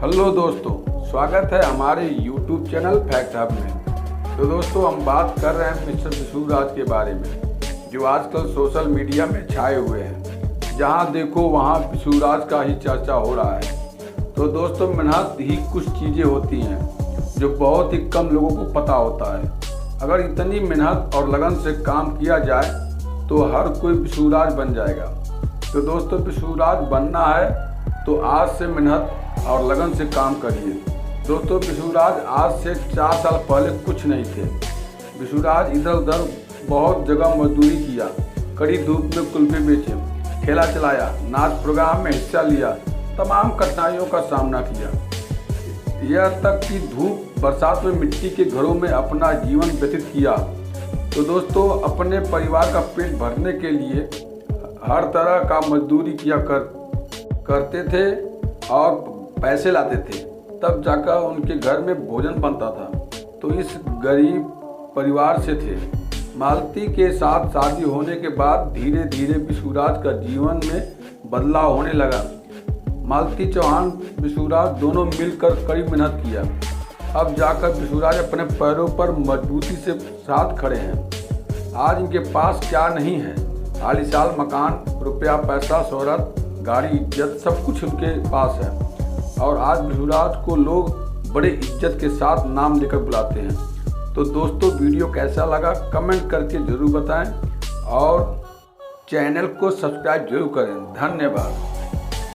Hello दोस्तों, स्वागत है हमारे YouTube चैनल फैक्ट हब में। तो दोस्तों, हम बात कर रहे हैं मिस्टर विशुराज के बारे में, जो आजकल सोशल मीडिया में छाए हुए हैं। जहां देखो वहां विशुराज का ही चर्चा हो रहा है। तो दोस्तों, मेहनत ही कुछ चीज़ें होती हैं जो बहुत ही कम लोगों को पता होता है। अगर इतनी मेहनत और लगन से काम किया जाए तो हर कोई विशुराज बन जाएगा। तो दोस्तों, विशुराज बनना है तो आज से मेहनत और लगन से काम करिए। दोस्तों, विशुराज आज से 4 साल पहले कुछ नहीं थे। विशुराज इधर उधर बहुत जगह मजदूरी किया, कड़ी धूप में कुल्फी बेचे, ठेला चलाया, नाच प्रोग्राम में हिस्सा लिया, तमाम कठिनाइयों का सामना किया। यह तक कि धूप बरसात में मिट्टी के घरों में अपना जीवन व्यतीत किया। तो दोस्तों, अपने परिवार का पेट भरने के लिए हर तरह का मजदूरी किया करते थे और पैसे लाते थे, तब जाकर उनके घर में भोजन बनता था। तो इस गरीब परिवार से थे। मालती के साथ शादी होने के बाद धीरे धीरे विशुराज का जीवन में बदलाव होने लगा। मालती चौहान विशुराज दोनों मिलकर कड़ी मेहनत किया। अब जाकर विशुराज अपने पैरों पर मजबूती से साथ खड़े हैं। आज इनके पास क्या नहीं है, आलीशान मकान, रुपया पैसा, शोहरत, गाड़ी, इज्जत, सब कुछ उनके पास है। और आज विशुराज को लोग बड़े इज्जत के साथ नाम लेकर बुलाते हैं। तो दोस्तों, वीडियो कैसा लगा कमेंट करके ज़रूर बताएं और चैनल को सब्सक्राइब जरूर करें। धन्यवाद।